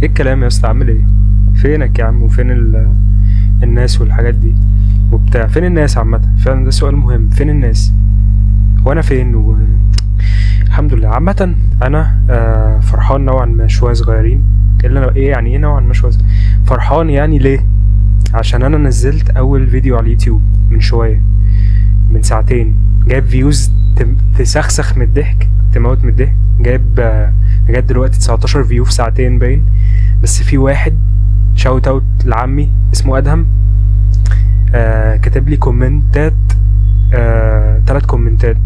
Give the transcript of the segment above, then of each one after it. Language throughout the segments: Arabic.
ايه الكلام يا اسطى؟ عامل ايه؟ فينك يا عم؟ وفين الناس والحاجات دي وبتاع؟ فين الناس عامه؟ فعلا ده سؤال مهم. فين الناس وانا فين الحمد لله. عامه انا فرحان نوعا ما، شويه صغيرين. الا ايه يعني؟ ايه نوعا ما شويه فرحان يعني؟ ليه؟ عشان انا نزلت اول فيديو على اليوتيوب من شويه، من ساعتين. جايب فيوز تسخسخ من الضحك، تموت من الضحك. جايب لغايه دلوقتي 19 فيو في ساعتين باين. بس في واحد شاوت اوت لعمي اسمه ادهم، كتب لي كومنتات، 3 كومنتات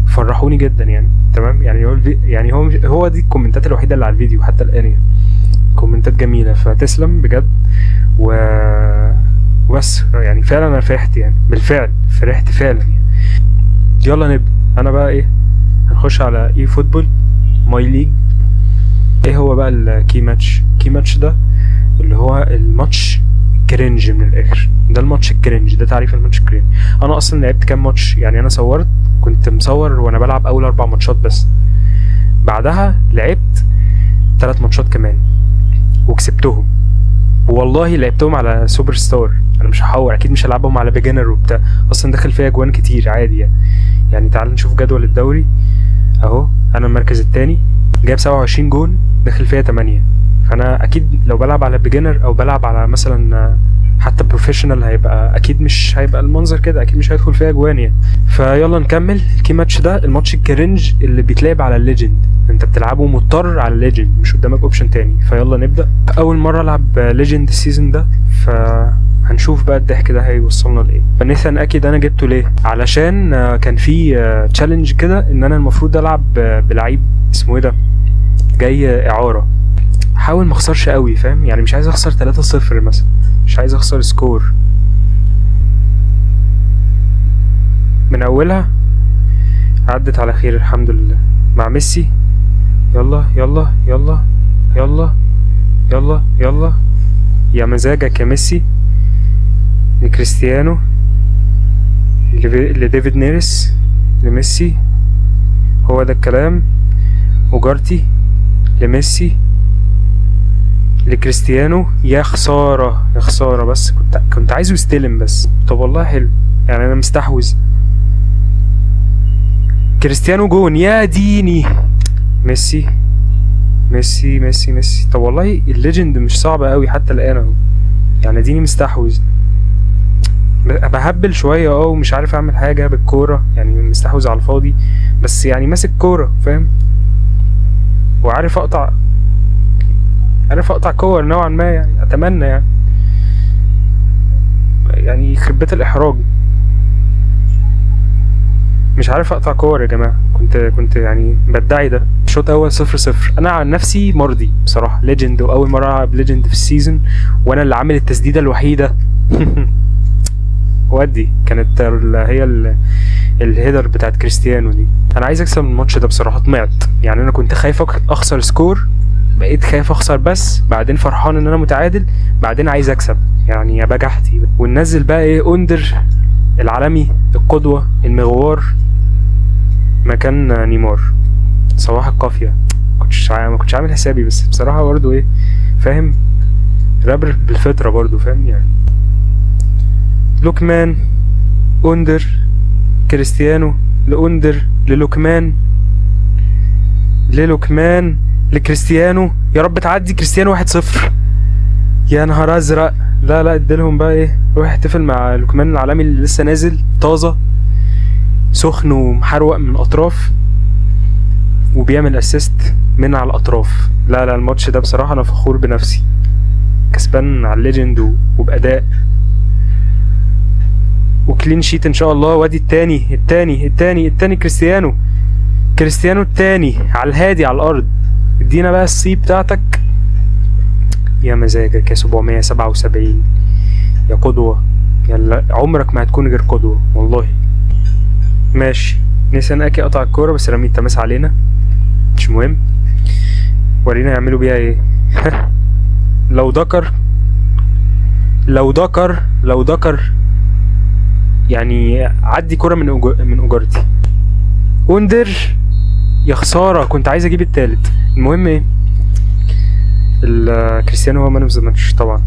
فرحوني جدا يعني. تمام يعني يعني هو دي الكومنتات الوحيده اللي على الفيديو حتى الان يعني. كومنتات جميله، فتسلم بجد. و وبس يعني فعلا انا فرحت يعني، بالفعل فرحت فعلا يعني. يلا نبدا. انا بقى ايه، هنخش على اي فوتبول ماي ليج. ايه هو بقى الكي ماتش؟ كي ماتش ده اللي هو الماتش كرنج من الاخر. ده الماتش الكرنج، ده تعريف الماتش الكرنج. انا اصلا لعبت كام ماتش يعني؟ انا صورت، كنت مصور وانا بلعب اول 4 ماتشات بس. بعدها لعبت 3 ماتشات كمان وكسبتهم. والله لعبتهم على سوبر ستار. انا مش هحور، اكيد مش هلعبهم على بيجنر وبتاع. اصلا داخل فيها اجوان كتير عادي يعني. يعني تعال نشوف جدول الدوري اهو. انا المركز الثاني، جايب 27 جون، داخل فيها 8. فانا اكيد لو بلعب على بيجنر او بلعب على مثلا حتى بروفيشنال، هيبقى اكيد مش هيبقى المنظر كده، اكيد مش هيدخل فيها اجوان يعني. فيلا نكمل الكي ماتش ده، الماتش الكرنج اللي بيتلعب على الليجند. انت بتلعبه مضطر على الليجند، مش قدامك اوبشن تاني. فيلا نبدا. اول مره العب ليجند السيزون ده، هنشوف بقى الضحك ده هيوصلنا لايه. فنيثان اكيد انا جبته ليه؟ علشان كان في تشالنج كده ان انا المفروض العب بلعيب اسمه ايه ده، جاي اعاره. حاول ما اخسرش قوي، فاهم يعني؟ مش عايز اخسر 3-0 مثلا، مش عايز اخسر سكور من اولها. عدت على خير الحمد لله مع ميسي. يلا يلا يلا يلا يلا يلا، يا مزاجك يا ميسي. لكريستيانو، لديفيد نيرس، لميسي. هو ده الكلام. وجارتي لميسي، لكريستيانو. يا خسارة يا خسارة، بس كنت عايزه يستلم بس. طب والله حلو يعني، انا مستحوذ. كريستيانو جون، يا ديني. ميسي ميسي ميسي ميسي. طب والله الليجند مش صعبة قوي حتى الان اهو يعني. ديني مستحوذ، بهبل شوية ومش عارف اعمل حاجة بالكورة يعني، مستحوذ على الفاضي. بس يعني ماسك كورة، فاهم؟ وعارف اقطع، عارف اقطع كور نوعا ما يعني، اتمنى يعني يخرب بيت الاحراج. مش عارف اقطع كور يا جماعه. كنت يعني بدعي ده. شوط اول 0-0. انا عن نفسي مرضي بصراحه. ليجند، واول مره العب ليجند في السيزون، وانا اللي عامل التسديده الوحيده. ودي كانت هي الهيدر بتاعت كريستيانو دي. انا عايز اكسب الماتش ده بصراحه. طمعت يعني، انا كنت خايف اخسر سكور، بقيت خايف اخسر بس، بعدين فرحان ان انا متعادل، بعدين عايز اكسب يعني. يا بجحتي. وننزل بقى ايه؟ اندر العالمي، القدوه، المغوار، مكان نيمار. صباح القافيه. ما كنتش عامل حسابي، بس بصراحه برضو ايه، فاهم؟ رابر بالفطره برضو، فاهم يعني. لوكمان، اندر، كريستيانو، لاندر، للوكمان، للوكمان، لكريستيانو. يا رب تعدي كريستيانو. 1-0. يا نهار ازرق. لا لا، اديلهم بقى ايه، روح احتفل مع لوكمان العالمي اللي لسه نازل طازه سخن ومحروق من الاطراف، وبيعمل اسيست من على الاطراف. لا لا، الماتش ده بصراحه انا فخور بنفسي. كسبان على الليجند وباداء وكلين شيت ان شاء الله. وادي التاني كريستيانو. كريستيانو التاني على الهادي على الارض. ادينا بقى السي بتاعتك. يا مزاجك يا 777 يا قدوة. يلا عمرك ما هتكون غير قدوة والله. ماشي. نيسان اكي قطع الكورة بس رمي التماس علينا، مش مهم. ورينا يعملوا بيها ايه. لو دكر يعني عدي كرة من اجارتي. وندر. يا خسارة، كنت عايز اجيب التالت. المهم ايه، كريستيانو هو مان اوف ذا ماتش طبعا.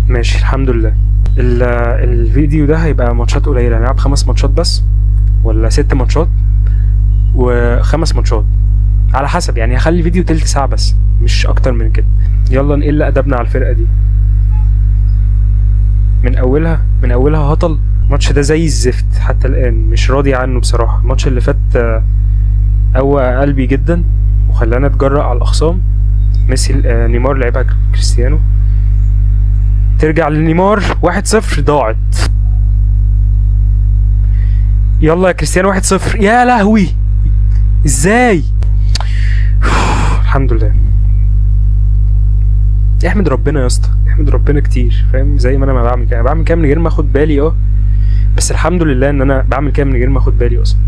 ماشي الحمد لله. الفيديو ده هيبقى ماتشات قليله، هنلعب 5 ماتشات بس ولا 6 ماتشات و5 ماتشات على حسب، يعني هخلي الفيديو تلت ساعه بس مش اكتر من كده. يلا نقل ادبنا على الفرقه دي من اولها هطل. الماتش ده زي الزفت حتى الان، مش راضي عنه بصراحه. الماتش اللي فات قوى قلبي جدا وخلانا اتجرأ على الاخصام. ميسي نيمار لعبها كريستيانو، ترجع لنيمار 1-0 ضاعت. يلا يا كريستيانو 1-0. يا لهوي ازاي. الحمد لله. احمد ربنا يا اسطى، احمد ربنا كتير، فاهم؟ زي ما انا ما بعمل كده، بعمل كده من غير ما اخد بالي بس الحمد لله ان انا بعمل كده من غير ما اخد بالي اصلا.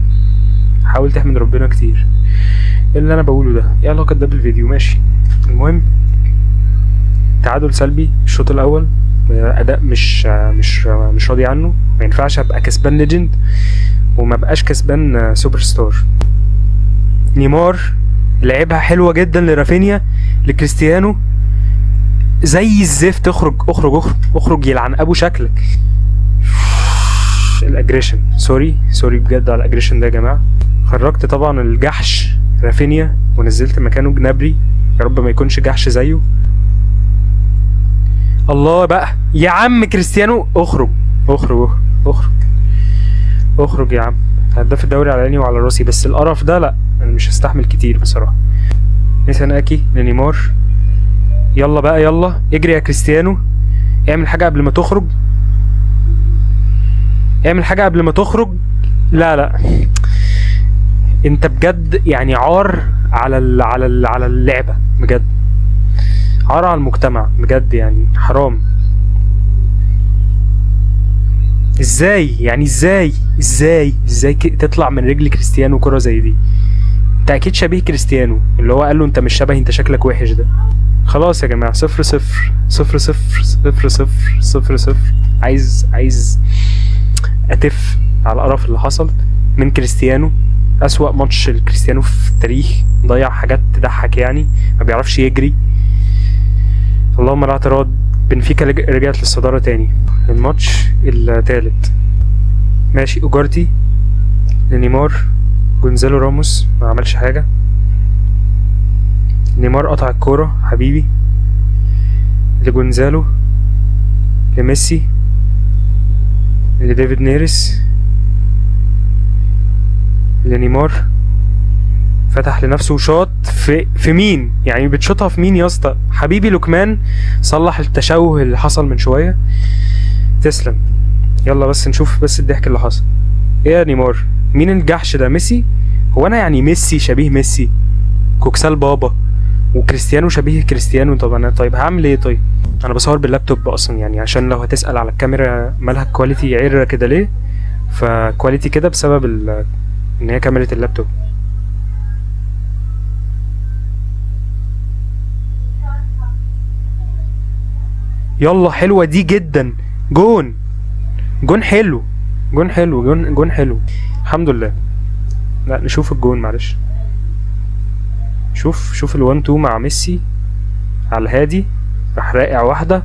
حاولت احمد ربنا كتير. ايه اللي انا بقوله ده؟ ايه علاقه ده بالفيديو؟ ماشي. المهم تعادل سلبي الشوط الاول، اداء مش راضي عنه. ما ينفعش ابقى كسبان ليجند وما بقاش كسبان سوبر ستار. نيمار لعبها حلوه جدا لرافينيا لكريستيانو زي الزفت. اخرج اخرج اخرج اخرج يلعن ابو شكلك. الاجريشن سوري بجد على الاجريشن ده يا جماعه. خرجت طبعا الجحش رافينيا ونزلت مكانه جنابري، يا رب ما يكونش جحش زيه. الله بقى يا عم كريستيانو، اخرج اخرج اخرج اخرج يا عم. هداف الدوري على عيني وعلى راسي، بس القرف ده لا، انا مش هستحمل كتير بصراحه. نيسان اكي لنيمار. يلا بقى يلا اجري يا كريستيانو، اعمل حاجه قبل ما تخرج، اعمل حاجه قبل ما تخرج. لا انت بجد يعني عار على اللعبه بجد، عار على المجتمع بجد، يعني حرام. ازاي يعني ازاي تطلع من رجل كريستيانو كرة زي دي؟ انت اكيد شبيه كريستيانو اللي هو قال له انت مش شبهي، انت شكلك وحش ده. خلاص يا جماعه 0-0 عايز اتف على القرف اللي حصل من كريستيانو. اسوأ ماتش لكريستيانو في التاريخ، ضيع حاجات تضحك يعني، ما بيعرفش يجري. اللهم لا اعتراض. بنفيكا رجعت للصدارة تاني. الماتش الثالث ماشي. اوجارتي لنيمار. جونزالو راموس ما عملش حاجة. نيمار قطع الكورة حبيبي لجونزالو لميسي لديفيد نيرس لنيمار. فتح لنفسه وشاط في مين؟ يعني بتشوطها في مين يا اسطى؟ حبيبي لوكمان صلح التشوه اللي حصل من شويه. تسلم. يلا بس نشوف بس الضحك اللي حصل. ايه يا نيمار؟ مين الجحش ده؟ ميسي؟ هو انا يعني ميسي شبيه ميسي؟ كوكسال بابا. وكريستيانو شبيه كريستيانو. طيب هعمل ايه؟ طيب انا بصور باللابتوب اصلا، يعني عشان لو هتسأل على الكاميرا مالها الكواليتي عرة كده ليه، فكواليتي كده بسبب ان هي كاميرا اللابتوب. يلا حلوة دي جدا. جون حلو، جون حلو الحمد لله. لا نشوف الجون معلش. شوف ال1-2 مع ميسي على الهادي، راح راقع واحدة.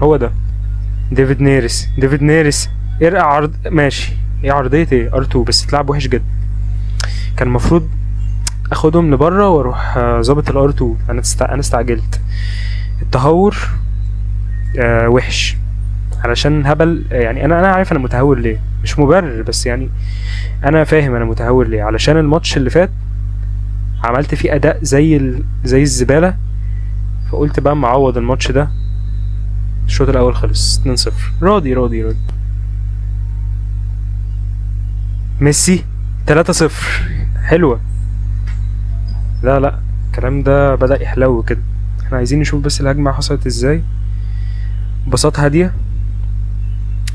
هو ده ديفيد نيرس ارقع عرض. ماشي ايه عرضية ايه؟ R2 بس تلعب وحش جدا. كان المفروض اخدهم لبره واروح ظابط الR2. انا استعجلت. التهور وحش علشان هبل. يعني انا عارف انا متهور ليه، مش مبرر بس يعني انا فاهم انا متهور ليه. علشان الماتش اللي فات عملت فيه اداء زي الزبالة، فقلت بقى معوض الماتش ده. الشوط الاول خلص 2-0. راضي. ميسي 3-0 حلوة. لا الكلام ده بدأ يحلو كده. احنا عايزين نشوف بس الهجمة حصلت ازاي. بساطة هادية،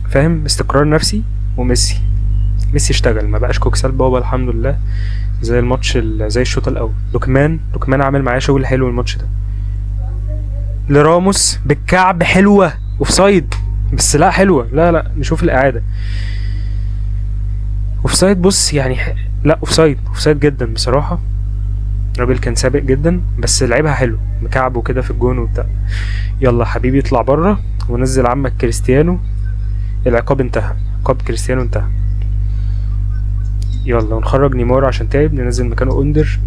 فاهم؟ استقرار نفسي. وميسي اشتغل، ما بقاش كوكسال بابا الحمد لله زي الماتش زي الشوط الاول. لوكمان عامل معايا شغل حلو الماتش ده. لراموس بالكعب حلوة. اوفسايد بس لا حلوة. لا نشوف الاعادة. اوفسايد بص يعني لا اوفسايد جدا بصراحة. الراجل كان سابق جدا بس لعبها حلو مكعبه كده في الجون وبتاع. يلا حبيبي اطلع بره ونزل عمك كريستيانو. العقاب انتهى، عقاب كريستيانو انتهى. يلا ونخرج نيمار عشان تعب، ننزل مكانه اندر،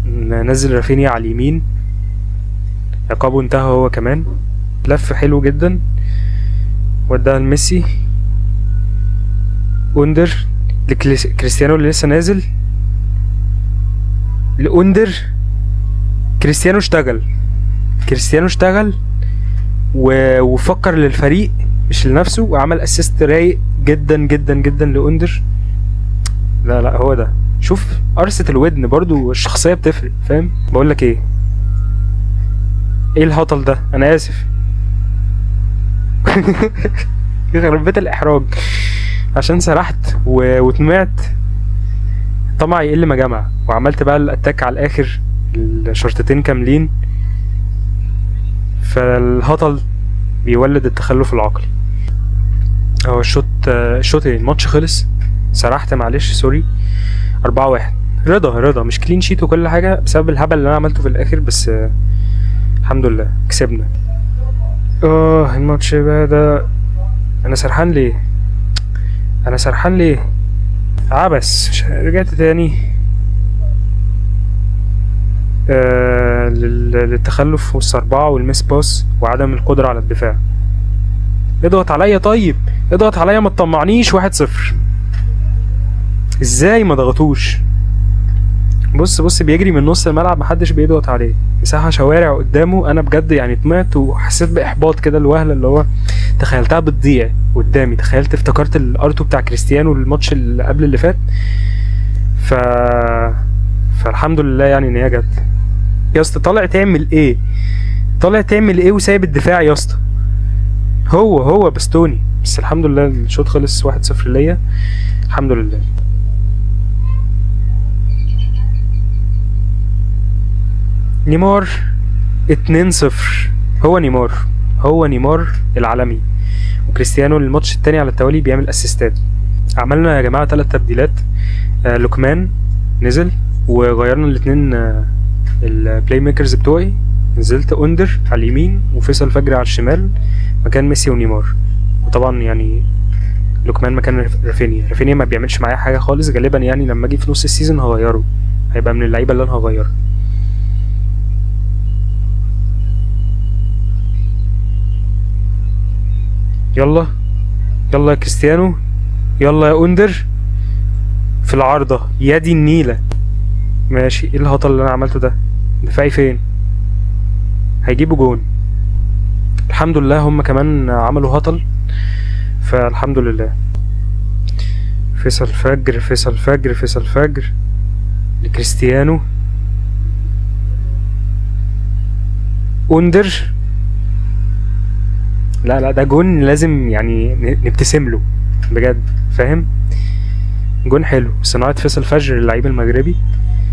ننزل رافينيا على اليمين، عقابه انتهى هو كمان. لف حلو جدا وداها لميسي، اندر لكريستيانو اللي لسه نازل لاندر. كريستيانو اشتغل وفكر للفريق مش لنفسه، وعمل اسيست رايق جدا جدا جدا لاندر. لا هو ده، شوف قرصة الودن برضو الشخصية بتفرق، فاهم؟ بقولك ايه الهطل ده، انا اسف. يخرب بيت الاحراج عشان سرحت وطمعت، طمع يقل ما جمع، وعملت بقى الاتاك على الاخر الشرطتين كاملين. فالهطل بيولد التخلف العقلي. هو الشوط ايه؟ الماتش خلص، سرحت معلش سوري. 4-1 رضا مش كلين شيت وكل حاجة بسبب الهبل اللي انا عملته في الاخر، بس الحمد لله كسبنا. الماتش بقى ده انا سرحان ليه؟ عبس. رجعت تاني للتخلف والسربعة والميس باس وعدم القدرة على الدفاع. اضغط عليا طيب، اضغط عليا ما تطمعنيش. 1-0 ازاي ما ضغطوش؟ بص بيجري من نص الملعب محدش بيضغط عليه، مساحة شوارع قدامه. انا بجد يعني طمعت وحسيت باحباط كده، الوهلة اللي هو تخيلتها بتضيع قدامي، افتكرت الارتو بتاع كريستيانو الماتش اللي قبل اللي فات. فالحمد لله يعني ان هي جت. يا اسطى طالع تعمل ايه وسايب الدفاع يا اسطى؟ هو بستوني. بس الحمد لله الشوط خلص 1-0 ليا، الحمد لله. نيمار 2-0. هو نيمار العالمي. وكريستيانو الماتش التاني على التوالي بيعمل اسيستات. عملنا يا جماعة 3 تبديلات. لوكمان نزل وغيرنا الاتنين البلاي ميكرز بتوعي. نزلت اندر على اليمين وفيصل فجري على الشمال مكان ميسي ونيمار. وطبعا يعني لوكمان مكان رافينيا ما بيعملش معايا حاجة خالص غالبا، يعني لما اجي في نص السيزون هغيره، هيبقى من اللعيبة اللي انا هغيرها. يلا يا كريستيانو، يلا يا اندر في العارضة، يا دي النيلة. ماشي، ايه الهطل اللي انا عملته ده؟ دفاعي فين؟ هيجيبوا جون. الحمد لله هم كمان عملوا هطل، فالحمد لله. فيصل فجر لكريستيانو. اندر، لا ده جون لازم يعني نبتسم له بجد، فاهم؟ جون حلو، صناعة فيصل فجر اللعيب المغربي.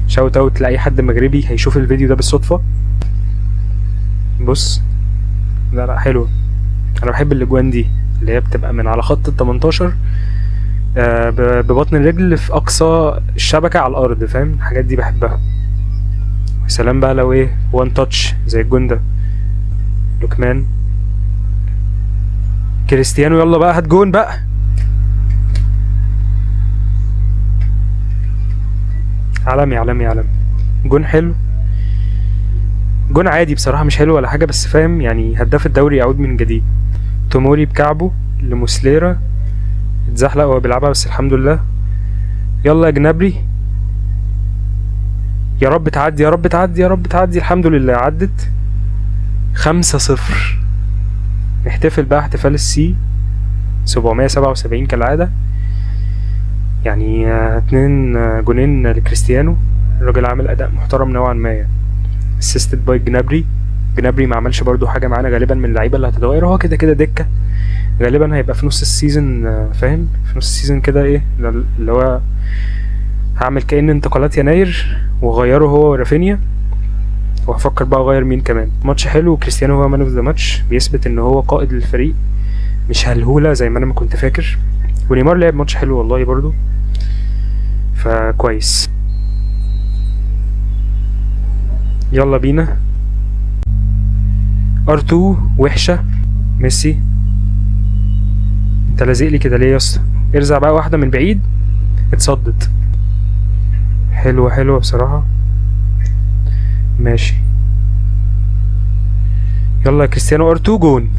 شاوت اوت لاي حد مغربي هيشوف الفيديو ده بالصدفة. بص، لا حلو. انا بحب الاجوان دي اللي هي بتبقى من على خط ال18 ببطن الرجل في اقصى الشبكة على الارض، فاهم؟ الحاجات دي بحبها. سلام بقى لو ايه وان تاتش زي الجون ده. لوكمان، كريستيانو، يلا بقى هات جون بقى. عالمي. جون حلو، جون عادي بصراحة، مش حلو ولا حاجة، بس فاهم يعني هداف الدوري يعود من جديد. توموري بكعبه لموسليرا، اتزحلق وهو بيلعبها بس الحمد لله. يلا يا جنابري، يا رب تعدي. الحمد لله عدت. 5-0. نحتفل بقى احتفال السي 777 كالعادة. يعني 2 جونين لكريستيانو، الراجل عامل اداء محترم نوعا ما يعني. اسيستد باي جنابري ما عملش برضو حاجة معانا غالبا، من اللعيبة اللي هتتغير. هو كده دكة غالبا، هيبقى في نص السيزون، فاهم؟ في نص السيزون كده ايه اللي هو هعمل كأن انتقالات يناير وغيره هو ورافينيا، وهفكر بقى اغير مين كمان. ماتش حلو، وكريستيانو هو مان اوف ذا ماتش، بيثبت ان هو قائد للفريق مش هلهولة زي ما انا ما كنت فاكر. ونيمار لعب ماتش حلو والله برضو، فكويس. يلا بينا. R2 وحشة. ميسي انت لازق لي كده ليه يا اسطى؟ ارزع بقى واحدة من بعيد. اتصدت. حلوة حلوة بصراحة. ماشي يلا يا كريستيانو. R2 جون.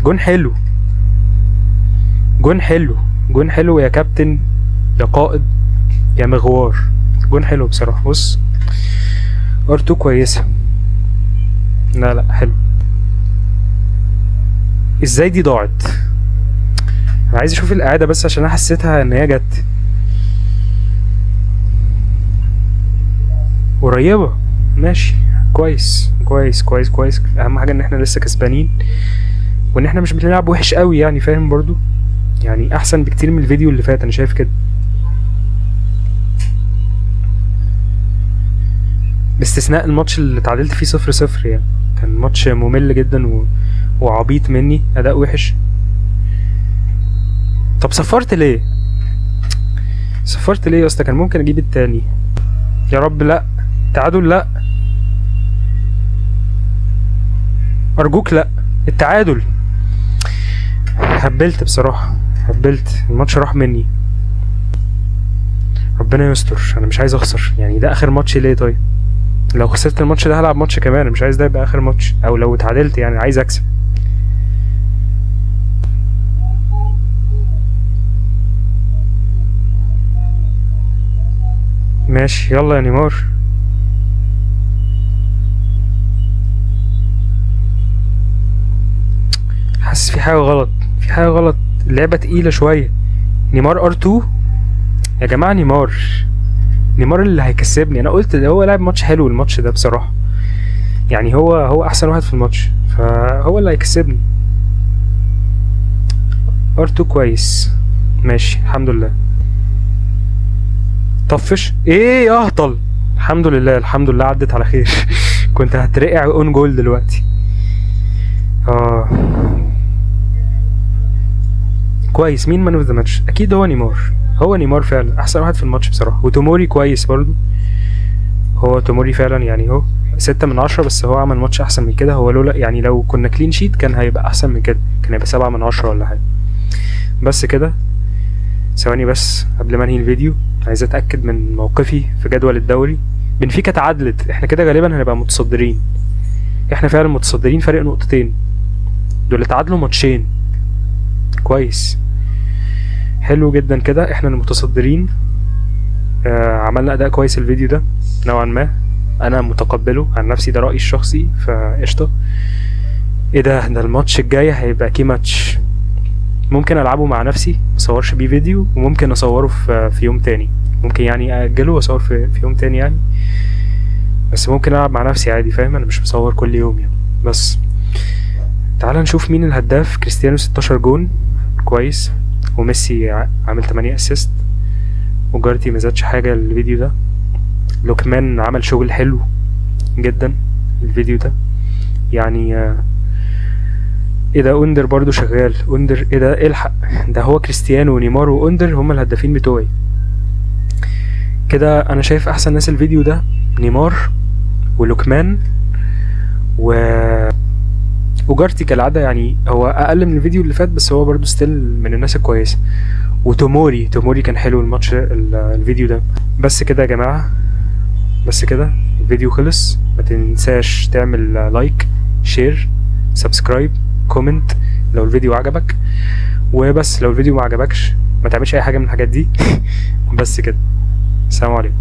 جون حلو. جون حلو. جون حلو يا كابتن يا قائد يا مغوار. جون حلو بصراحة. بص R2 كويسة. لا لا حلو. ازاي دي ضاعت؟ انا عايز اشوف الاعادة بس عشان انا حسيتها ان هي جت قريبة. ماشي كويس كويس كويس كويس. اهم حاجة ان احنا لسه كسبانين وان احنا مش بنلعب وحش قوي يعني، فاهم برضو؟ يعني احسن بكتير من الفيديو اللي فات، انا شايف كده. باستثناء الماتش اللي اتعادلت فيه 0-0 يعني، كان ماتش ممل جدا وعبيط مني، اداء وحش. طب صفرت ليه؟ صفرت ليه يا اسطى؟ كان ممكن اجيب التاني. يا رب لا. تعادل لا. ارجوك لا. التعادل. هبلت بصراحة، هبلت. الماتش راح مني. ربنا يستر. انا مش عايز اخسر يعني، ده اخر ماتش ليه؟ طيب لو خسرت الماتش ده هلعب ماتش كمان، مش عايز ده يبقى اخر ماتش. او لو اتعادلت يعني عايز اكسب. ماشي يلا يا نيمار. حاسس في حاجة غلط، في حاجة غلط. اللعبة تقيلة شوية. نيمار R2 يا جماعة. نيمار، نيمار اللي هيكسبني. انا قلت ده هو لاعب ماتش حلو الماتش ده بصراحة يعني، هو احسن واحد في الماتش، فهو اللي هيكسبني. R2 كويس. ماشي الحمد لله. طفش ايه اهطل. الحمد لله الحمد لله عدت على خير. كنت هترقع اون جول دلوقتي. اه كويس. مين مان اوف ذا ماتش؟ اكيد هو نيمار. هو نيمار فعلا احسن واحد في الماتش بصراحة. وتوموري كويس برضو. هو توموري فعلا يعني هو 6/10، بس هو عمل ماتش احسن من كده. هو لولا يعني لو كنا كلين شيت كان هيبقى احسن من كده، كان هيبقى 7/10 ولا حاجة. بس كده. ثواني بس قبل ما انهي الفيديو، عايز اتأكد من موقفي في جدول الدوري. بنفيكا تعادلت، احنا كده غالبا هنبقى متصدرين. احنا فعلا متصدرين فرق نقطتين. دول اتعادلوا ماتشين. كويس حلو جدا كده، احنا المتصدرين. عملنا اداء كويس الفيديو ده نوعا ما، انا متقبله عن نفسي، ده رأيي الشخصي فقشطة. ايه ده الماتش الجاي هيبقى كي ماتش. ممكن العبه مع نفسي مصورش بيه فيديو، وممكن اصوره في يوم تاني. ممكن يعني اجله واصور في يوم تاني يعني، بس ممكن العب مع نفسي عادي، فاهم؟ انا مش مصور كل يوم يعني. بس تعال نشوف مين الهداف. كريستيانو 16 جون كويس، وميسي عامل 8 اسيست، وجارتي مزادش حاجة الفيديو ده. لوكمان عمل شغل حلو جدا الفيديو ده يعني. ايه ده اوندر برضو شغال. اوندر ايه ده؟ الحق، ده هو كريستيانو ونيمار واوندر هما الهدافين بتوعي كده. انا شايف احسن ناس الفيديو ده نيمار ولوكمان وجارتي كالعادة يعني. هو اقل من الفيديو اللي فات بس هو برضو ستيل من الناس الكويسة. وتوموري كان حلو الماتش الفيديو ده. بس كده يا جماعة، بس كده الفيديو خلص. ما تنساش تعمل لايك، شير، سبسكرايب، كومنت لو الفيديو عجبك. وبس لو الفيديو ما عجبكش ما تعملش اي حاجة من الحاجات دي. بس كده. السلام عليكم.